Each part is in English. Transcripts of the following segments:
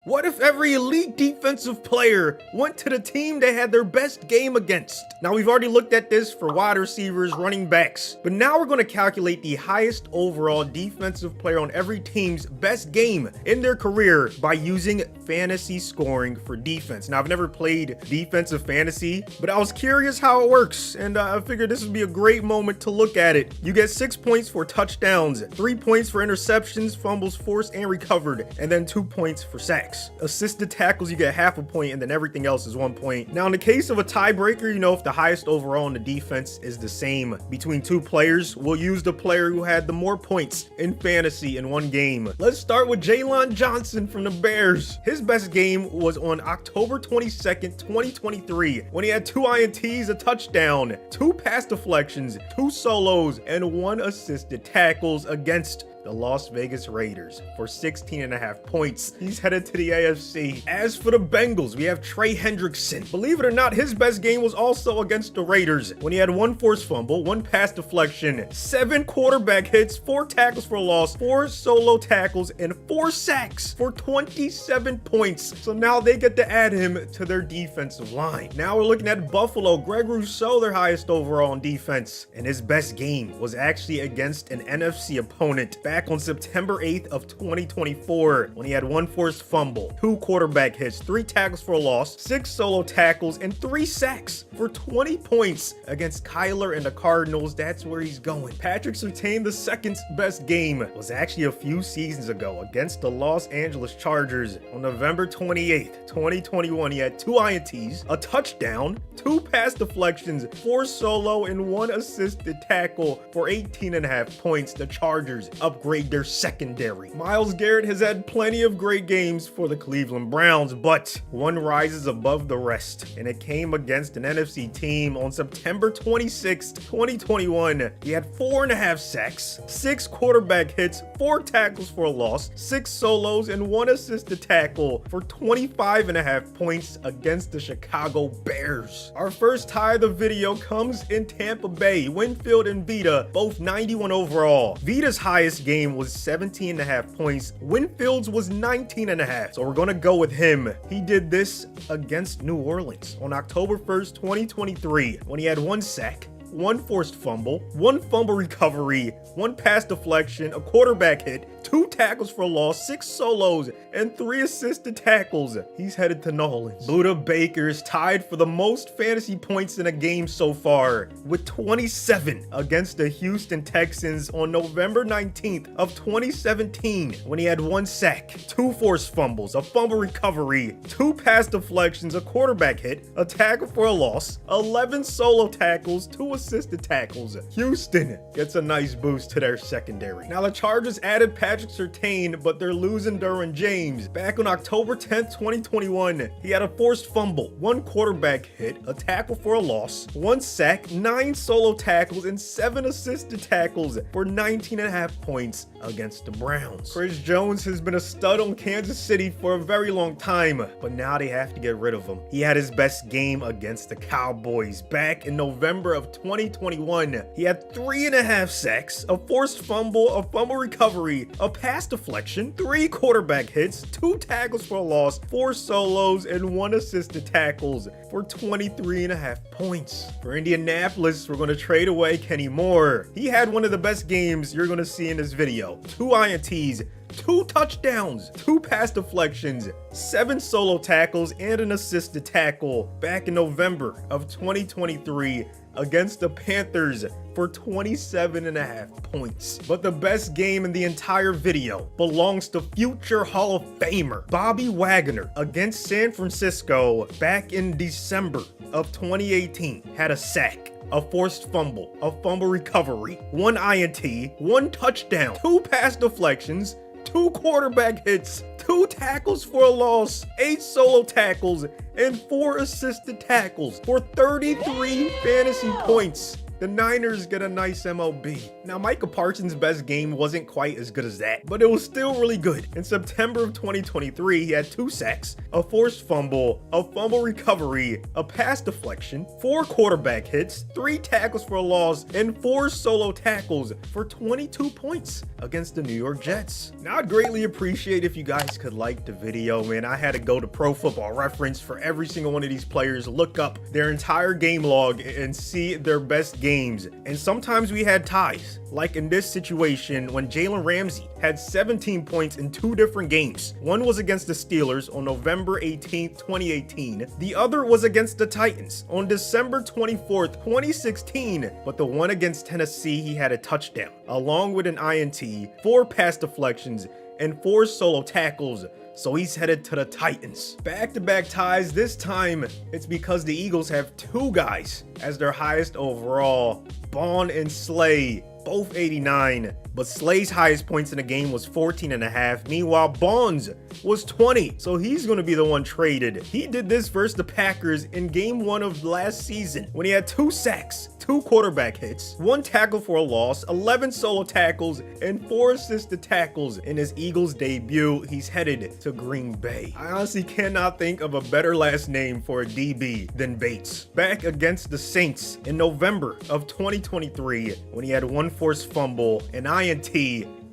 What if every elite defensive player went to the team they had their best game against? Now, we've already looked at this for wide receivers, running backs, but now we're going to calculate the highest overall defensive player on every team's best game in their career by using fantasy scoring for defense. Now, I've never played defensive fantasy, but I was curious how it works, and I figured this would be a great moment to look at it. You get 6 points for touchdowns, 3 points for interceptions, fumbles forced and recovered, and then 2 points for sacks. Assisted tackles, you get half a point, and then everything else is 1 point. Now, in the case of a tiebreaker, you know, if the highest overall in the defense is the same between two players, we'll use the player who had the more points in fantasy in one game. Let's start with Jaylon Johnson from the Bears. His best game was on October 22nd, 2023, when he had 2 INTs, a touchdown, 2 pass deflections, 2 solos, and 1 assisted tackles against the Las Vegas Raiders for 16.5 points. He's headed to the AFC. As for the Bengals, we have Trey Hendrickson. Believe it or not, his best game was also against the Raiders when he had 1 forced fumble, 1 pass deflection, 7 quarterback hits, 4 tackles for loss, 4 solo tackles, and 4 sacks for 27 points. So now they get to add him to their defensive line. Now we're looking at Buffalo. Greg Rousseau, their highest overall in defense, and his best game was actually against an NFC opponent back on September 8th of 2024 when he had 1 forced fumble, 2 quarterback hits, 3 tackles for a loss, 6 solo tackles, and 3 sacks for 20 points against Kyler and the Cardinals. That's where he's going. Patrick Surtain, the second best game, was actually a few seasons ago against the Los Angeles Chargers on November 28th, 2021. He had 2 INTs, a touchdown, 2 pass deflections, 4 solo, and 1 assisted tackle for 18.5 points. The Chargers upgrade their secondary. Myles Garrett has had plenty of great games for the Cleveland Browns, but one rises above the rest, and it came against an NFC team on September 26th, 2021. He had 4.5 sacks, 6 quarterback hits, 4 tackles for a loss, 6 solos, and 1 assisted tackle for 25.5 points against the Chicago Bears. Our first tie of the video comes in Tampa Bay. Winfield and Vita, both 91 overall. Vita's highest game was 17.5 points. Winfield's was 19.5. So we're gonna go with him. He did this against New Orleans on October 1st, 2023, when he had 1 sack, 1 forced fumble, 1 fumble recovery, 1 pass deflection, a quarterback hit, 2 tackles for loss, 6 solos, and 3 assisted tackles. He's headed to New Orleans. Buda Baker is tied for the most fantasy points in a game so far with 27 against the Houston Texans on November 19th of 2017 when he had 1 sack, 2 forced fumbles, a fumble recovery, 2 pass deflections, a quarterback hit, a tackle for a loss, 11 solo tackles, 2 assisted tackles. Houston gets a nice boost to their secondary. Now the Chargers added Patrick Surtain, but they're losing Derwin James. Back on October 10th, 2021, he had a forced fumble, 1 quarterback hit, a tackle for a loss, 1 sack, 9 solo tackles, and 7 assisted tackles for 19.5 points against the Browns. Chris Jones has been a stud on Kansas City for a very long time, but now they have to get rid of him. He had his best game against the Cowboys back in November of 2021. He had 3.5 sacks, a forced fumble, a fumble recovery, a pass deflection, 3 quarterback hits, 2 tackles for a loss, 4 solos, and 1 assisted tackles for 23.5 points. For Indianapolis, we're going to trade away Kenny Moore. He had one of the best games you're going to see in this video. 2 INTs, 2 touchdowns, 2 pass deflections, 7 solo tackles, and an assisted tackle back in November of 2023 against the Panthers for 27.5 points. But the best game in the entire video belongs to future Hall of Famer Bobby Wagner against San Francisco back in December of 2018. Had a sack, a forced fumble, a fumble recovery, 1 INT, 1 touchdown, 2 pass deflections, 2 quarterback hits, 2 tackles for a loss, 8 solo tackles, and 4 assisted tackles for 33 fantasy points the Niners get a nice MLB. Now, Micah Parsons' best game wasn't quite as good as that, but it was still really good. In September of 2023, he had 2 sacks, a forced fumble, a fumble recovery, a pass deflection, 4 quarterback hits, 3 tackles for a loss, and 4 solo tackles for 22 points against the New York Jets. Now, I'd greatly appreciate if you guys could like the video, man. I had to go to Pro Football Reference for every single one of these players, look up their entire game log and see their best games. And sometimes we had ties, like in this situation when Jalen Ramsey had 17 points in 2 different games. One was against the Steelers on November 18th, 2018. The other was against the Titans on December 24th, 2016. But the one against Tennessee, he had a touchdown, along with an INT, 4 pass deflections, and 4 solo tackles. So he's headed to the Titans. Back-to-back ties. This time, it's because the Eagles have 2 guys as their highest overall. Bond and Slay, both 89. But Slay's highest points in the game was 14.5. Meanwhile, Bond's was 20. So he's going to be the one traded. He did this versus the Packers in game 1 of last season when he had 2 sacks, 2 quarterback hits, 1 tackle for a loss, 11 solo tackles, and 4 assisted tackles. In his Eagles debut, he's headed to Green Bay. I honestly cannot think of a better last name for a DB than Bates. Back against the Saints in November of 2023 when he had 1 forced fumble, an INT,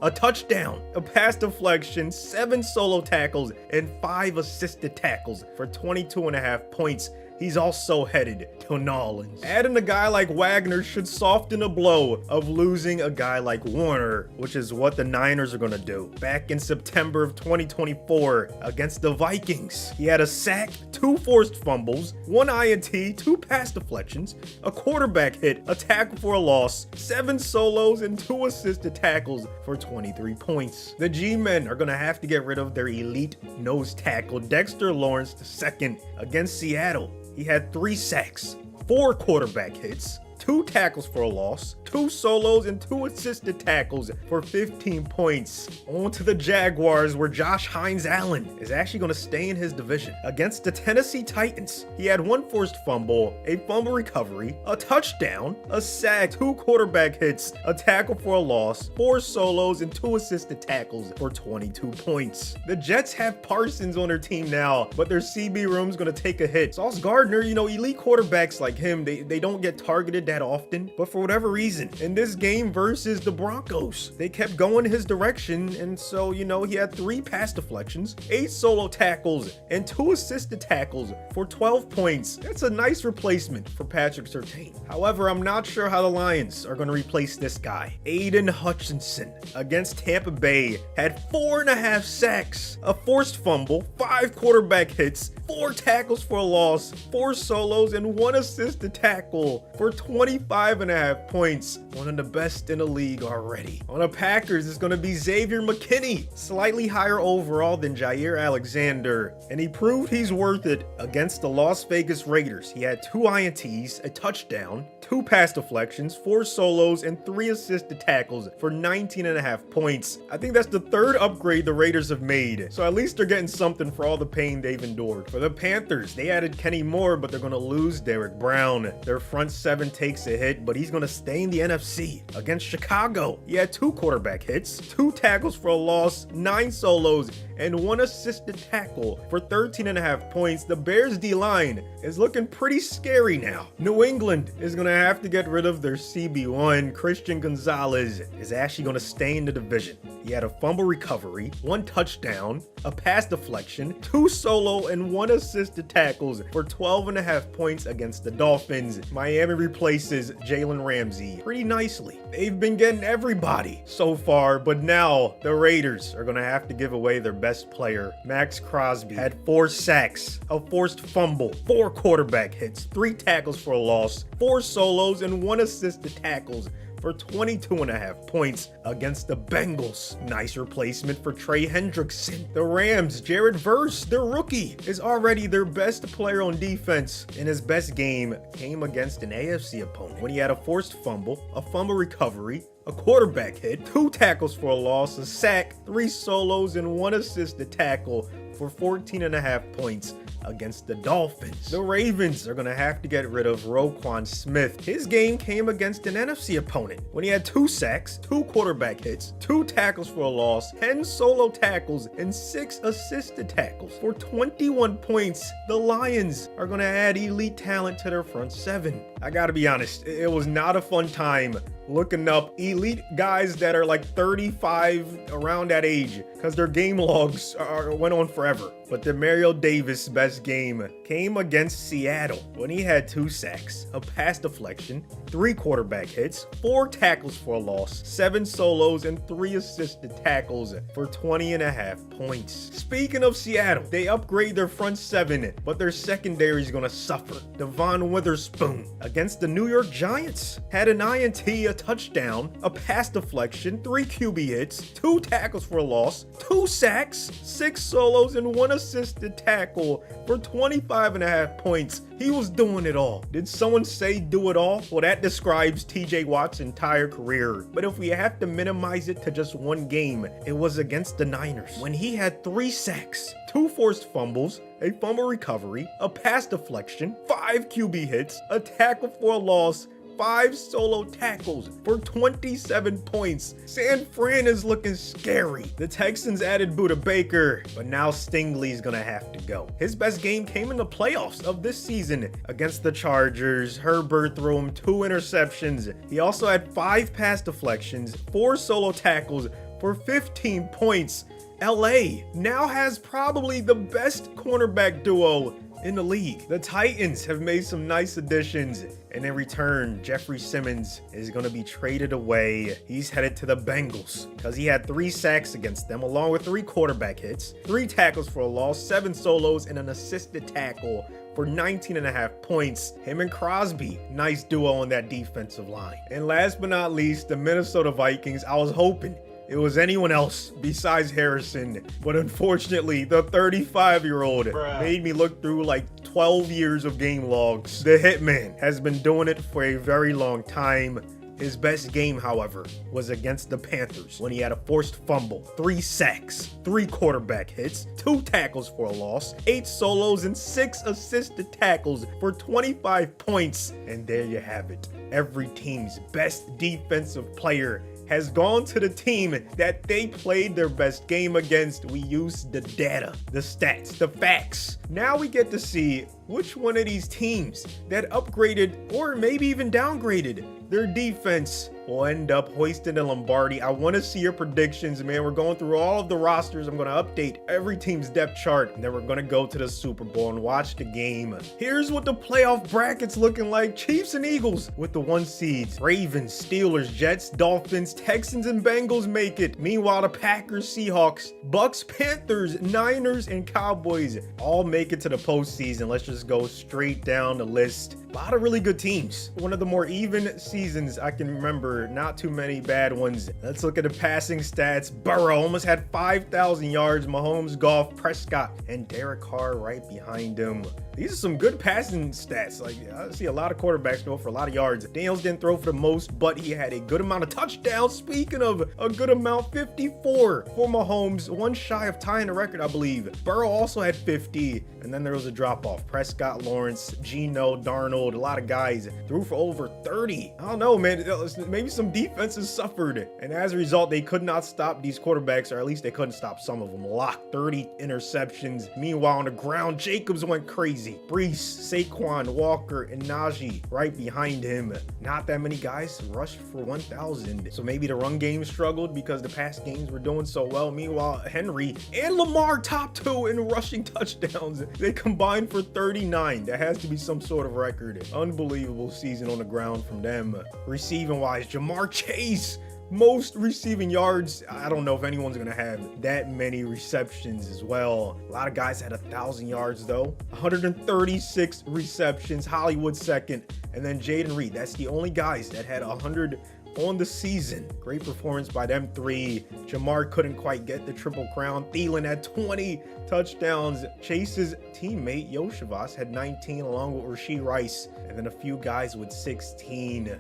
a touchdown, a pass deflection, 7 solo tackles, and 5 assisted tackles for 22.5 points. He's also headed to New Orleans. Adding a guy like Wagner should soften the blow of losing a guy like Warner, which is what the Niners are gonna do. Back in September of 2024 against the Vikings, he had a sack, 2 forced fumbles, 1 INT, 2 pass deflections, a quarterback hit, a tackle for a loss, 7 solos, and 2 assisted tackles for 23 points. The G-men are gonna have to get rid of their elite nose tackle, Dexter Lawrence II, against Seattle. He had 3 sacks, 4 quarterback hits, 2 tackles for a loss, 2 solos, and 2 assisted tackles for 15 points. On to the Jaguars, where Josh Hines-Allen is actually going to stay in his division. Against the Tennessee Titans, he had 1 forced fumble, a fumble recovery, a touchdown, a sack, 2 quarterback hits, a tackle for a loss, 4 solos, and 2 assisted tackles for 22 points. The Jets have Parsons on their team now, but their CB room's going to take a hit. Sauce Gardner, elite quarterbacks like him, they don't get targeted that often, but for whatever reason, in this game versus the Broncos, they kept going his direction, and so, he had 3 pass deflections, 8 solo tackles, and 2 assisted tackles for 12 points. That's a nice replacement for Patrick Surtain. However, I'm not sure how the Lions are going to replace this guy. Aiden Hutchinson against Tampa Bay had 4.5 sacks, a forced fumble, 5 quarterback hits, 4 tackles for a loss, 4 solos, and 1 assisted tackle for 25.5 points. One of the best in the league already. On the Packers, it's going to be Xavier McKinney, slightly higher overall than Jair Alexander, and he proved he's worth it against the Las Vegas Raiders. He had 2 INTs, a touchdown, 2 pass deflections, 4 solos, and 3 assisted tackles for 19.5 points. I think that's the 3rd upgrade the Raiders have made, so at least they're getting something for all the pain they've endured. For the Panthers, they added Kenny Moore, but they're going to lose Derrick Brown. Their front 7 takes a hit, but he's going to stay in the NFC. Against Chicago, he had 2 quarterback hits, 2 tackles for a loss, 9 solos, and 1 assisted tackle for 13.5 points. The Bears D-line is looking pretty scary now. New England is going to have to get rid of their CB1. Christian Gonzalez is actually going to stay in the division. He had a fumble recovery, 1 touchdown, a pass deflection, 2 solo, and 1 assisted tackles for 12.5 points against the Dolphins. Miami replaces Jalen Ramsey pretty nicely. They've been getting everybody so far, but now the Raiders are going to have to give away their best player. Max Crosby had 4 sacks, a forced fumble, 4 quarterback hits, 3 tackles for a loss, 4 solos, and 1 assisted tackles for 22.5 points against the Bengals. Nice replacement for Trey Hendrickson. The Rams, Jared Verse, their rookie, is already their best player on defense, and his best game came against an AFC opponent when he had a forced fumble, a fumble recovery, a quarterback hit, 2 tackles for a loss, a sack, 3 solos, and 1 assisted tackle for 14.5 points against the Dolphins. The Ravens are going to have to get rid of Roquan Smith. His game came against an NFC opponent when he had 2 sacks, 2 quarterback hits, 2 tackles for a loss, 10 solo tackles, and 6 assisted tackles. For 21 points, the Lions are going to add elite talent to their front 7. I gotta be honest, it was not a fun time looking up elite guys that are like 35, around that age, because their game logs went on forever. But the Mario Davis best game came against Seattle when he had 2 sacks, a pass deflection, 3 quarterback hits, 4 tackles for a loss, 7 solos, and 3 assisted tackles for 20.5 points. Speaking of Seattle, they upgrade their front 7, but their secondary is gonna suffer. Devon Witherspoon against the New York Giants had an INT, a touchdown, a pass deflection, 3 QB hits, 2 tackles for a loss, 2 sacks, 6 solos, and 1 assisted tackle for 25.5 points. He was doing it all. Did someone say do it all? Well, that describes TJ Watt's entire career. But if we have to minimize it to just one game, it was against the Niners when he had 3 sacks, 2 forced fumbles, a fumble recovery, a pass deflection, 5 QB hits, a tackle for a loss, 5 solo tackles for 27 points. San Fran is looking scary. The Texans added Budda Baker, but now Stingley's gonna have to go. His best game came in the playoffs of this season against the Chargers. Herbert threw him 2 interceptions. He also had 5 pass deflections, 4 solo tackles for 15 points. LA now has probably the best cornerback duo in the league. The Titans have made some nice additions, and in return, Jeffrey Simmons is going to be traded away. He's headed to the Bengals because he had 3 sacks against them, along with 3 quarterback hits, 3 tackles for a loss, 7 solos, and an assisted tackle for 19.5 points. Him and Crosby, nice duo on that defensive line. And last but not least, the Minnesota Vikings. I was hoping it was anyone else besides Harrison, but unfortunately, the 35-year-old made me look through like 12 years of game logs. The Hitman has been doing it for a very long time. His best game, however, was against the Panthers when he had a forced fumble, 3 sacks, 3 quarterback hits, 2 tackles for a loss, 8 solos, and 6 assisted tackles for 25 points. And there you have it. Every team's best defensive player has gone to the team that they played their best game against. We used the data, the stats, the facts. Now we get to see which one of these teams that upgraded or maybe even downgraded their defense will end up hoisting the Lombardi. I want to see your predictions, man. We're going through all of the rosters. I'm going to update every team's depth chart, and then we're going to go to the Super Bowl and watch the game. Here's what the playoff bracket's looking like. Chiefs and Eagles with the 1 seeds. Ravens, Steelers, Jets, Dolphins, Texans, and Bengals make it. Meanwhile, the Packers, Seahawks, Bucks, Panthers, Niners, and Cowboys all make it to the postseason. Let's just go straight down the list. A lot of really good teams. One of the more even seasons I can remember. Not too many bad ones. Let's look at the passing stats. Burrow almost had 5,000 yards. Mahomes, Goff, Prescott, and Derek Carr right behind him. These are some good passing stats. Like, I see a lot of quarterbacks go for a lot of yards. Daniels didn't throw for the most, but he had a good amount of touchdowns. Speaking of a good amount, 54 for Mahomes, 1 shy of tying the record, I believe. Burrow also had 50, and then there was a drop-off. Prescott, Lawrence, Geno, Darnold, a lot of guys threw for over 30. I don't know, man. Maybe some defenses suffered, and as a result, they could not stop these quarterbacks, or at least they couldn't stop some of them. Locked 30 interceptions. Meanwhile, on the ground, Jacobs went crazy. Brees, Saquon, Walker, and Najee right behind him. Not that many guys rushed for 1,000. So maybe the run game struggled because the pass games were doing so well. Meanwhile, Henry and Lamar top 2 in rushing touchdowns. They combined for 39. That has to be some sort of record. Unbelievable season on the ground from them. Receiving wise, Jamar Chase, most receiving yards. I don't know if anyone's gonna have that many receptions as well. A lot of guys had 1,000 yards though. 136 receptions. Hollywood second, and then Jaden Reed. That's the only guys that had 100 on the season. Great performance by them three. Jamar couldn't quite get the triple crown. Thielen had 20 touchdowns. Chase's teammate Yoshivas had 19 along with Rashee Rice, and then a few guys with 16.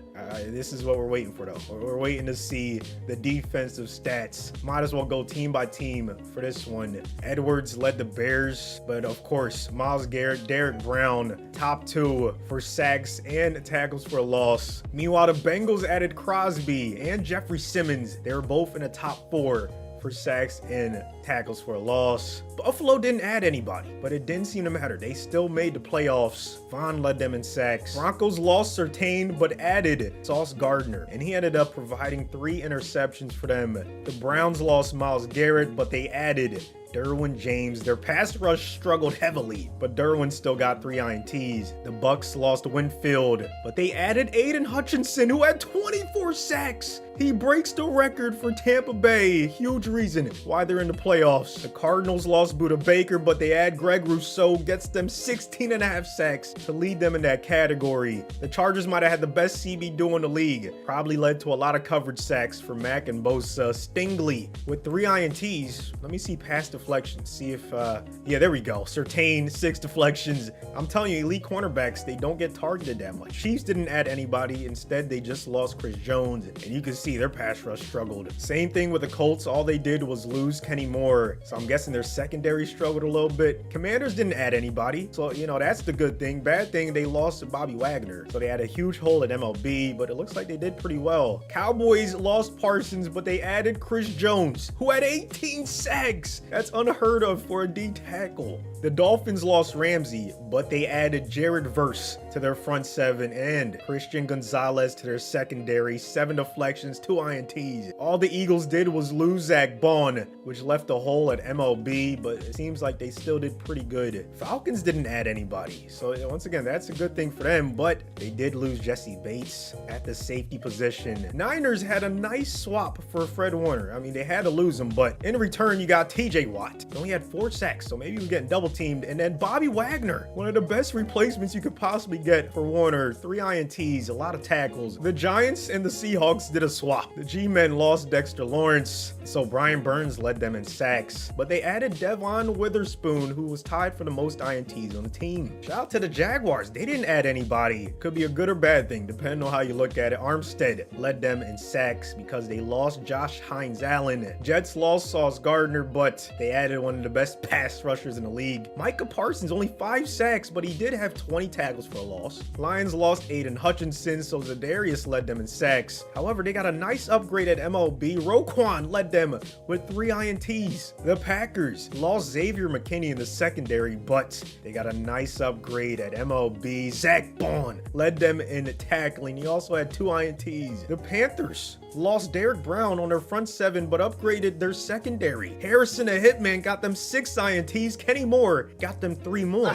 This is what we're waiting for though. We're waiting to see the defensive stats. Might as well go team by team for this one. Edwards led the Bears, but of course Myles Garrett, Derrick Brown, top 2 for sacks and tackles for a loss. Meanwhile, the Bengals added Crosby and Jeffrey Simmons. They were both in the top 4 for sacks and tackles for a loss. Buffalo didn't add anybody, but it didn't seem to matter. They still made the playoffs. Vaughn led them in sacks. Broncos lost Surtain, but added Sauce Gardner, and he ended up providing 3 interceptions for them. The Browns lost Myles Garrett, but they added Derwin James. Their pass rush struggled heavily, but Derwin still got 3 INTs. The Bucks lost Winfield, but they added Aiden Hutchinson, who had 24 sacks. He breaks the record for Tampa Bay. Huge reason why they're in the playoffs. The Cardinals lost Budda Baker, but they add Greg Rousseau, gets them 16.5 sacks to lead them in that category. The Chargers might have had the best CB duo in the league. Probably led to a lot of coverage sacks for Mack and Bosa. Stingley with 3 INTs. Let me see pass deflections. See if, yeah, there we go. Surtain, 6 deflections. I'm telling you, elite cornerbacks, they don't get targeted that much. Chiefs didn't add anybody. Instead, they just lost Chris Jones, and you can see their pass rush struggled. Same thing with the Colts. All they did was lose Kenny Moore, so I'm guessing their secondary struggled a little bit. Commanders didn't add anybody, so you know that's the good thing. Bad thing, they lost to Bobby Wagner, so they had a huge hole at MLB, but it looks like they did pretty well. Cowboys lost Parsons, but they added Chris Jones, who had 18 sacks. That's unheard of for a D tackle. The Dolphins lost Ramsey, but they added Jared Verse to their front 7 and Christian Gonzalez to their secondary. 7 deflections, 2 INTs. All the Eagles did was lose Zach Bond, which left a hole at MLB, but it seems like they still did pretty good. Falcons didn't add anybody, so once again, that's a good thing for them, but they did lose Jesse Bates at the safety position. Niners had a nice swap for Fred Warner. I mean, they had to lose him, but in return, you got TJ Watt. He only had 4 sacks, so maybe he was getting double teamed. And then Bobby Wagner, one of the best replacements you could possibly get for Warner. 3 INTs, a lot of tackles. The Giants and the Seahawks did a swap. The G-men lost Dexter Lawrence, so Brian Burns led them in sacks, but they added Devon Witherspoon, who was tied for the most INTs on the team. Shout out to the Jaguars. They didn't add anybody. Could be a good or bad thing, depending on how you look at it. Armstead led them in sacks because they lost Josh Hines-Allen. Jets lost Sauce Gardner, but they added one of the best pass rushers in the league. Micah Parsons, only 5 sacks, but he did have 20 tackles for a loss. Lions lost Aiden Hutchinson, so Zadarius led them in sacks. However, they got a nice upgrade at MLB. Roquan led them with 3 INTs. The Packers lost Xavier McKinney in the secondary, but they got a nice upgrade at MLB. Zach Bond led them in tackling. He also had 2 INTs. The Panthers lost Derrick Brown on their front 7, but upgraded their secondary. Harrison, a hitman, got them 6 INTs. Kenny Moore got them 3 more.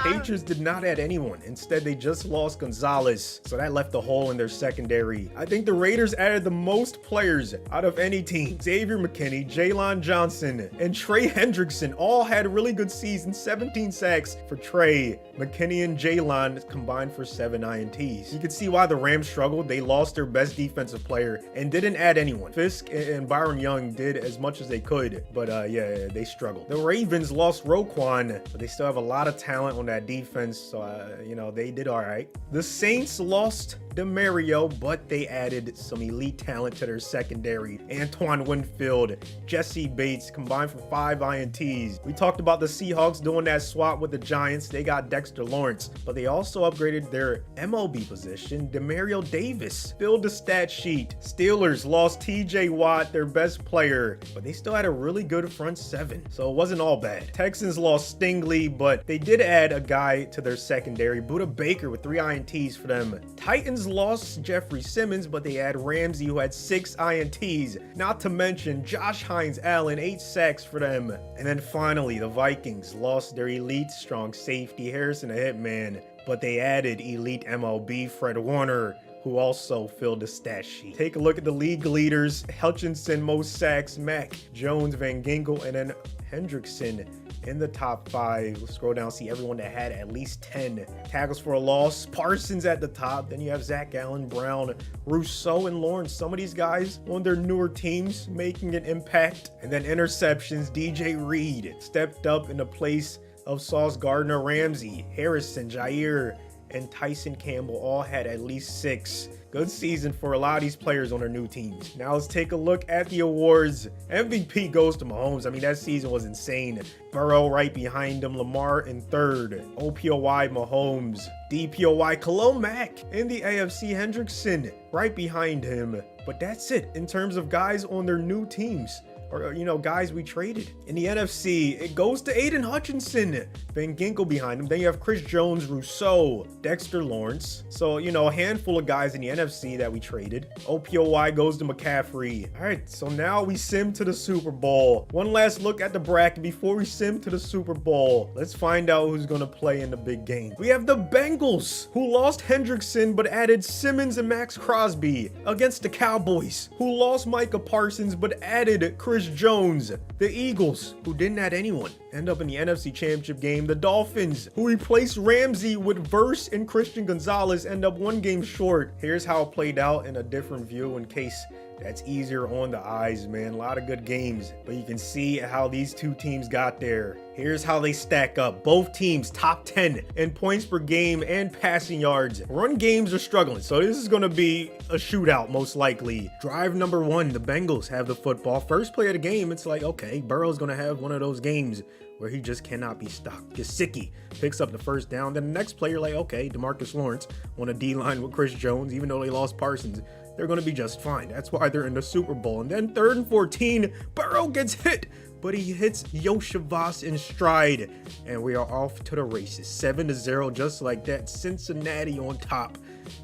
Patriots did not add anyone. Instead, they just lost Gonzalez, so that left a hole in their secondary. I think the Raiders added the most players out of any team. Xavier McKinney, Jalen Johnson, and Trey Hendrickson all had really good seasons. 17 sacks for Trey. McKinney and Jalen combined for 7 INTs. You can see why the Rams struggled. They lost their best defensive player and didn't add anyone. Fisk and Byron Young did as much as they could, but yeah, they struggled. The Ravens lost Roquan, but they still have a lot of talent on that defense, so you know, they did all right. The Saints lost DeMario, but they added some elite talent to their secondary. Antoine Winfield, Jesse Bates combined for 5 INTs. We talked about the Seahawks doing that swap with the Giants. They got Dexter Lawrence, but they also upgraded their MLB position. DeMario Davis filled the stat sheet. Steelers lost TJ Watt, their best player, but they still had a really good front 7, so it wasn't all bad. Texans lost Stingley, but they did add a guy to their secondary. Budda Baker with 3 INTs for them. Titans lost Jeffrey Simmons, but they had Ramsey, who had 6 INTs. Not to mention Josh Hines-Allen, 8 sacks for them. And then finally, the Vikings lost their elite strong safety, Harrison, a hitman, but they added elite MLB Fred Warner, who also filled the stat sheet. Take a look at the league leaders. Hutchinson, most sacks, Mack, Jones, Van Ginkel, and then Hendrickson in the top 5. Let's scroll down, see everyone that had at least 10 tackles for a loss. Parsons at the top. Then you have Zach Allen, Brown, Rousseau, and Lawrence. Some of these guys on their newer teams making an impact. And then interceptions, DJ Reed stepped up in the place of Sauce Gardner, Ramsey, Harrison, Jair, and Tyson Campbell all had at least 6. Good season for a lot of these players on their new teams. Now let's take a look at the awards. MVP goes to Mahomes. I mean, that season was insane. Burrow right behind him, Lamar in 3rd. OPOY Mahomes, DPOY Khalil Mack. In the AFC, Hendrickson right behind him. But that's it in terms of guys on their new teams. Or, you know, guys we traded. In the NFC, it goes to Aiden Hutchinson, Van Ginkel behind him. Then you have Chris Jones, Rousseau, Dexter Lawrence. So, you know, a handful of guys in the NFC that we traded. OPOY goes to McCaffrey. All right, so now we sim to the Super Bowl. One last look at the bracket before we sim to the Super Bowl. Let's find out who's going to play in the big game. We have the Bengals, who lost Hendrickson but added Simmons and Max Crosby, against the Cowboys, who lost Micah Parsons but added Chris Jones. The Eagles, who didn't add anyone, end up in the NFC Championship game. The Dolphins, who replaced Ramsey with Verse and Christian Gonzalez, end up 1 game short. Here's how it played out in a different view in case that's easier on the eyes, man. A lot of good games, but you can see how these two teams got there. Here's how they stack up. Both teams top 10 in points per game and passing yards. Run games are struggling, so this is going to be a shootout most likely. Drive number 1, the Bengals have the football. First play of the game, it's like, okay, Burrow's going to have one of those games where he just cannot be stopped. Gesicki picks up the first down. Then the next play, you're like, okay, DeMarcus Lawrence on a D-line with Chris Jones, even though they lost Parsons, they're going to be just fine. That's why they're in the Super Bowl. And then 3rd and 14, Burrow gets hit, but he hits Yoshavas in stride, and we are off to the races. 7-0, just like that. Cincinnati on top.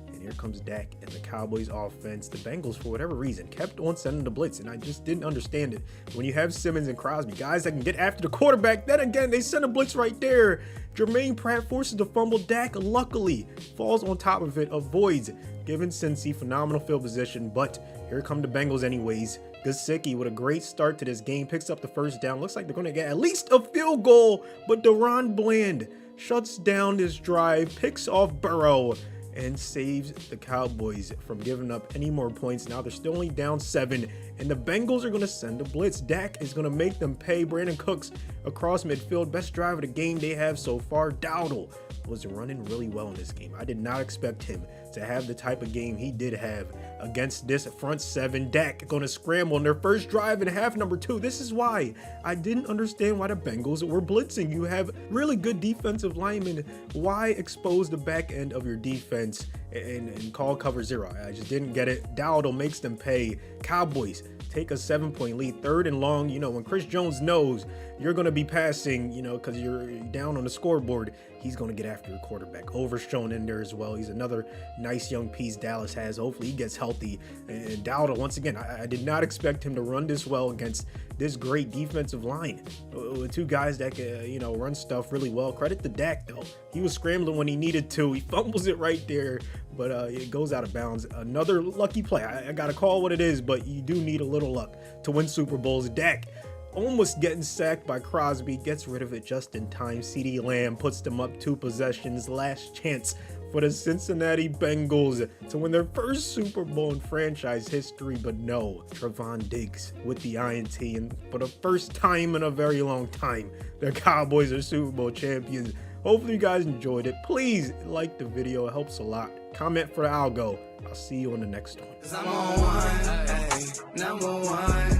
And here comes Dak and the Cowboys offense. The Bengals, for whatever reason, kept on sending the blitz, and I just didn't understand it. When you have Simmons and Crosby, guys that can get after the quarterback, then again, they send a blitz right there. Jermaine Pratt forces the fumble. Dak luckily falls on top of it, avoids giving Cincy phenomenal field position, but here come the Bengals anyways. Gesicki with a great start to this game, picks up the first down. Looks like they're going to get at least a field goal, but Deron Bland shuts down this drive, picks off Burrow, and saves the Cowboys from giving up any more points. Now they're still only down 7, and the Bengals are going to send a blitz. Dak is going to make them pay. Brandon Cooks across midfield, best drive of the game they have so far. Dowdle was running really well in this game. I did not expect him to have the type of game he did have against this front 7. Dak going to scramble in their first drive in half number 2. This is why I didn't understand why the Bengals were blitzing. You have really good defensive linemen. Why expose the back end of your defense and call cover 0? I just didn't get it. Dowdle makes them pay. Cowboys take a 7-point lead, 3rd and long. You know, when Chris Jones knows you're going to be passing, you know, because you're down on the scoreboard, he's going to get after your quarterback. Overshown in there as well. He's another nice young piece Dallas has. Hopefully he gets healthy. And Dowdle, once again, I did not expect him to run this well against this great defensive line with 2 guys that can, you know, run stuff really well. Credit to Dak, though. He was scrambling when he needed to. He fumbles it right there, but it goes out of bounds. Another lucky play. I got to call what it is, but you do need a little luck to win Super Bowls. Dak almost getting sacked by Crosby, gets rid of it just in time. CeeDee Lamb puts them up 2 possessions. Last chance for the Cincinnati Bengals to win their first Super Bowl in franchise history, but no. Trevon Diggs with the INT, and for the first time in a very long time, the Cowboys are Super Bowl champions. Hopefully you guys enjoyed it. Please like the video, it helps a lot. Comment for the algo. I'll see you on the next one. 'Cause I'm on one, ay, number one.